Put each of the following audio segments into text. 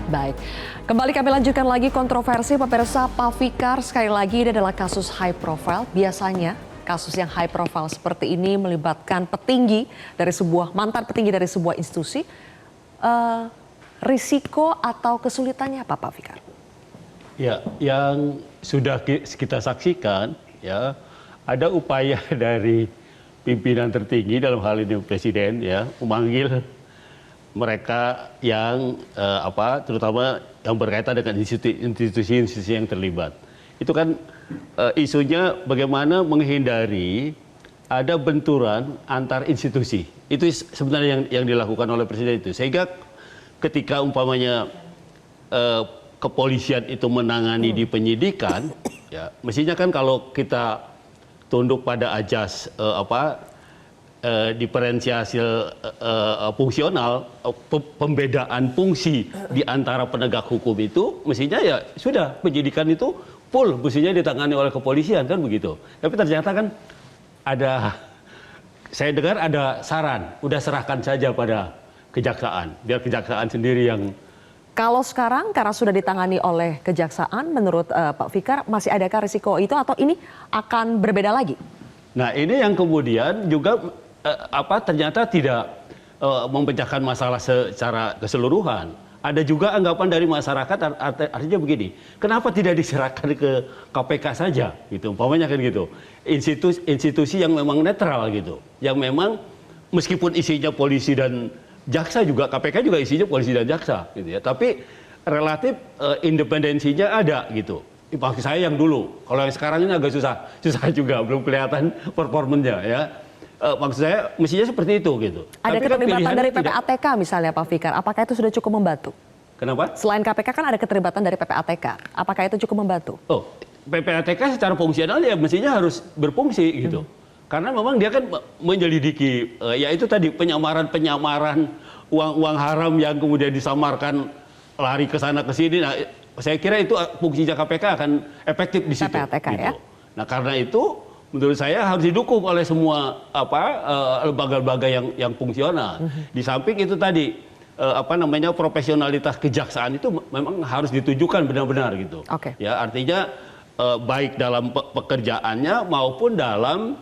Baik, kembali kami lanjutkan lagi kontroversi pemirsa. Pak Fikar, sekali lagi ini adalah kasus high profile. Biasanya kasus yang high profile seperti ini melibatkan mantan petinggi dari sebuah institusi. Risiko atau kesulitannya apa, Pak Fikar? Ya, yang sudah kita saksikan, ya, ada upaya dari pimpinan tertinggi dalam hal ini Presiden, ya, memanggil mereka yang terutama yang berkaitan dengan institusi-institusi yang terlibat. Itu kan isunya bagaimana menghindari ada benturan antar institusi. Itu sebenarnya yang dilakukan oleh Presiden itu. Sehingga ketika umpamanya kepolisian itu menangani di penyidikan, ya mestinya kan kalau kita tunduk pada ajas diferensiasi fungsional, pembedaan fungsi di antara penegak hukum itu, mestinya ya sudah penyidikan itu full mestinya ditangani oleh kepolisian, kan begitu. Tapi ternyata kan saya dengar ada saran, udah serahkan saja pada kejaksaan, biar kejaksaan sendiri yang. Kalau sekarang karena sudah ditangani oleh kejaksaan, menurut Pak Fikar masih adakah risiko itu atau ini akan berbeda lagi? Nah, ini yang kemudian juga ternyata tidak memecahkan masalah secara keseluruhan. Ada juga anggapan dari masyarakat, artinya begini, kenapa tidak diserahkan ke KPK saja, gitu, umpamanya kan gitu, institusi yang memang netral gitu, yang memang meskipun isinya polisi dan jaksa juga, KPK juga isinya polisi dan jaksa, gitu ya, tapi relatif independensinya ada gitu. Maksud saya yang dulu, kalau yang sekarang ini agak susah juga, belum kelihatan performanya ya. Maksud saya mestinya seperti itu gitu. Ada keterlibatan dari PPATK misalnya, Pak Fikar, apakah itu sudah cukup membantu? Kenapa? Selain KPK kan ada keterlibatan dari PPATK, apakah itu cukup membantu? Oh, PPATK secara fungsional ya mestinya harus berfungsi gitu. Karena memang dia kan menyelidiki, ya itu tadi penyamaran uang haram yang kemudian disamarkan lari ke sana ke sini. Nah, saya kira itu fungsinya KPK akan efektif di situ. PPATK gitu. Ya. Nah, karena itu menurut saya harus didukung oleh semua lembaga-lembaga yang fungsional. Di samping itu tadi profesionalitas kejaksaan itu memang harus ditujukan benar-benar gitu. Oke. Ya, artinya baik dalam pekerjaannya maupun dalam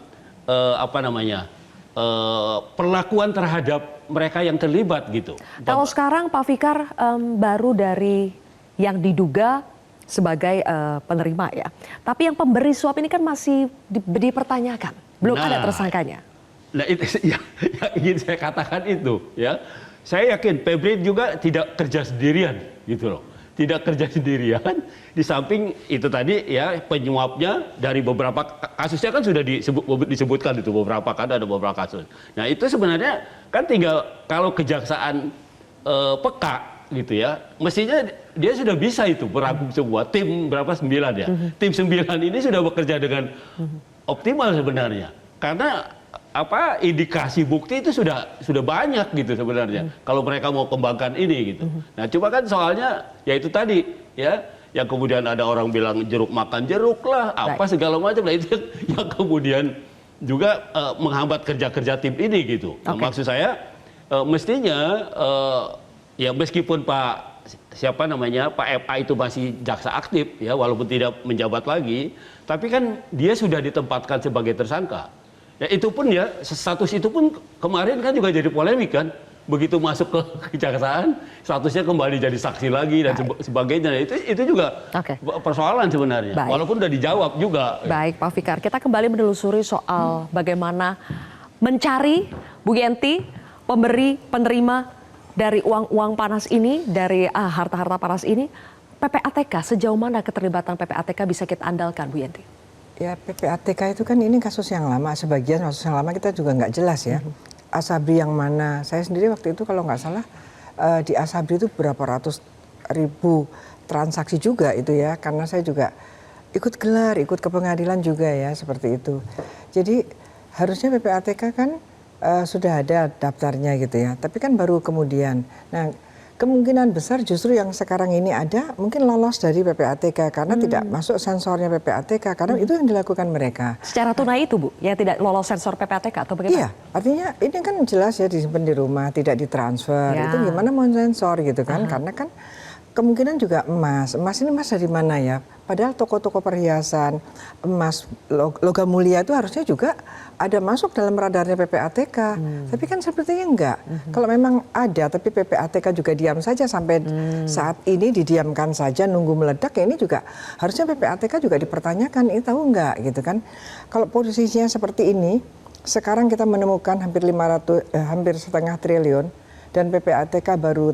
perlakuan terhadap mereka yang terlibat gitu. Kalau sekarang Pak Fikar baru dari yang diduga sebagai penerima ya. Tapi yang pemberi suap ini kan masih dipertanyakan. Belum ada tersangkanya. Nah itu yang ingin saya katakan itu ya. Saya yakin Febri juga tidak kerja sendirian gitu loh. Tidak kerja sendirian. Di samping itu tadi ya penyuapnya dari beberapa kasusnya kan sudah disebutkan itu beberapa kan ada beberapa kasus. Nah itu sebenarnya kan tinggal kalau kejaksaan peka gitu ya, mestinya dia sudah bisa itu merangkum sebuah tim berapa 9 ya. Tim 9 ini sudah bekerja dengan optimal sebenarnya. Karena indikasi bukti itu sudah banyak gitu sebenarnya. Kalau mereka mau kembangkan ini gitu. Nah, cuma kan soalnya ya itu tadi ya, yang kemudian ada orang bilang jeruk makan jeruk lah, segala macam. Nah, itu yang kemudian juga menghambat kerja-kerja tim ini gitu. Nah, maksud saya mestinya ya meskipun Pak FA itu masih jaksa aktif ya walaupun tidak menjabat lagi, tapi kan dia sudah ditempatkan sebagai tersangka. Ya itu pun ya status itu pun kemarin kan juga jadi polemik kan. Begitu masuk ke kejaksaan statusnya kembali jadi saksi lagi dan sebagainya. Itu juga persoalan sebenarnya. Baik. Walaupun udah dijawab juga. Baik Pak Fikar, kita kembali menelusuri soal bagaimana mencari Bu Yenti penerima dari uang-uang panas ini, dari harta-harta panas ini. PPATK, sejauh mana keterlibatan PPATK bisa kita andalkan, Bu Yenti? Ya, PPATK itu kan ini kasus yang lama, sebagian kasus yang lama kita juga nggak jelas ya. Asabri yang mana, saya sendiri waktu itu kalau nggak salah di Asabri itu berapa ratus ribu transaksi juga itu ya, karena saya juga ikut gelar, ikut ke pengadilan juga ya, seperti itu. Jadi harusnya PPATK kan sudah ada daftarnya gitu ya, tapi kan baru kemudian. Nah, kemungkinan besar justru yang sekarang ini ada mungkin lolos dari PPATK karena tidak masuk sensornya PPATK karena itu yang dilakukan mereka. Secara tunai itu Bu, yang tidak lolos sensor PPATK atau bagaimana? Iya, artinya ini kan jelas ya disimpan di rumah, tidak ditransfer. Itu gimana mau sensor gitu kan? Karena kan kemungkinan juga emas. Emas ini emas dari mana ya? Padahal toko-toko perhiasan, emas, logam mulia itu harusnya juga ada masuk dalam radarnya PPATK. Tapi kan sepertinya enggak. Kalau memang ada, tapi PPATK juga diam saja sampai saat ini didiamkan saja, nunggu meledak, ya ini juga harusnya PPATK juga dipertanyakan, ini tahu enggak gitu kan. Kalau posisinya seperti ini, sekarang kita menemukan hampir 1,5 triliun, dan PPATK baru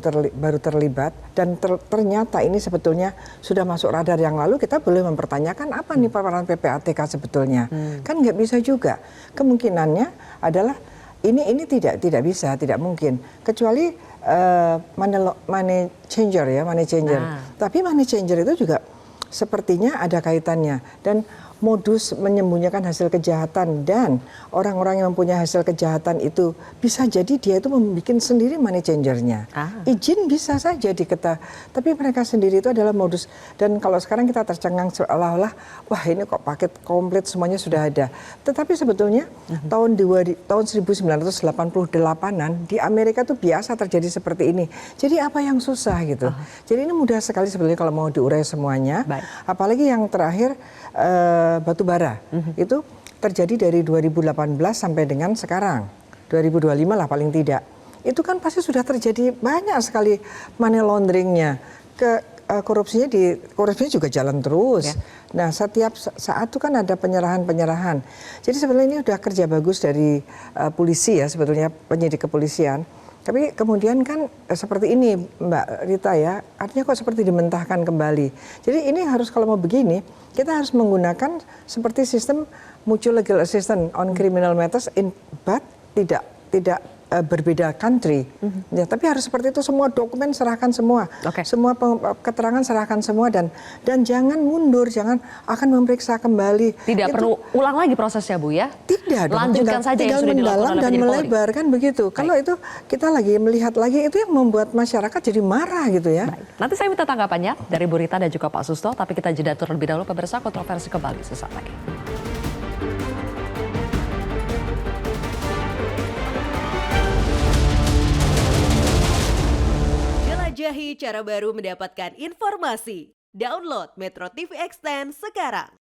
terlibat, dan ternyata ini sebetulnya sudah masuk radar yang lalu, kita boleh mempertanyakan apa nih peran PPATK sebetulnya. Kan nggak bisa juga. Kemungkinannya adalah ini tidak bisa, tidak mungkin. Kecuali money changer ya, money changer. Tapi money changer itu juga sepertinya ada kaitannya, dan modus menyembunyikan hasil kejahatan, dan orang-orang yang mempunyai hasil kejahatan itu bisa jadi dia itu membuat sendiri money changernya. Izin bisa saja diketahui, tapi mereka sendiri itu adalah modus. Dan kalau sekarang kita tercengang seolah-olah, wah ini kok paket komplit semuanya sudah ada. Tetapi sebetulnya tahun 1988-an di Amerika itu biasa terjadi seperti ini. Jadi apa yang susah gitu. Jadi ini mudah sekali sebetulnya kalau mau diurai semuanya. Apalagi yang terakhir batu bara, itu terjadi dari 2018 sampai dengan sekarang 2025 lah paling tidak. Itu kan pasti sudah terjadi banyak sekali money launderingnya, korupsinya juga jalan terus. Nah setiap saat itu kan ada penyerahan. Jadi sebenarnya ini udah kerja bagus dari polisi ya, sebetulnya penyidik kepolisian. Tapi kemudian kan seperti ini Mbak Rita ya, artinya kok seperti dimentahkan kembali. Jadi ini harus, kalau mau begini, kita harus menggunakan seperti sistem mutual legal assistance on criminal matters but tidak berbeda country. Ya, tapi harus seperti itu, semua dokumen serahkan semua. Semua keterangan serahkan semua, dan jangan mundur, jangan akan memeriksa kembali. Tidak perlu ulang lagi prosesnya Bu ya? Tidak dong, lanjutkan saja yang sudah dilakukan oleh dan penyidik melebar Polri. kan begitu. Kalau itu kita lagi melihat lagi, itu yang membuat masyarakat jadi marah gitu ya. Baik. Nanti saya minta tanggapannya dari Bu Rita dan juga Pak Susto, tapi kita jeda terlebih dahulu, pemirsa. Kontroversi kembali sesaat lagi. Jelajahi cara baru mendapatkan informasi. Download Metro TV Extend sekarang.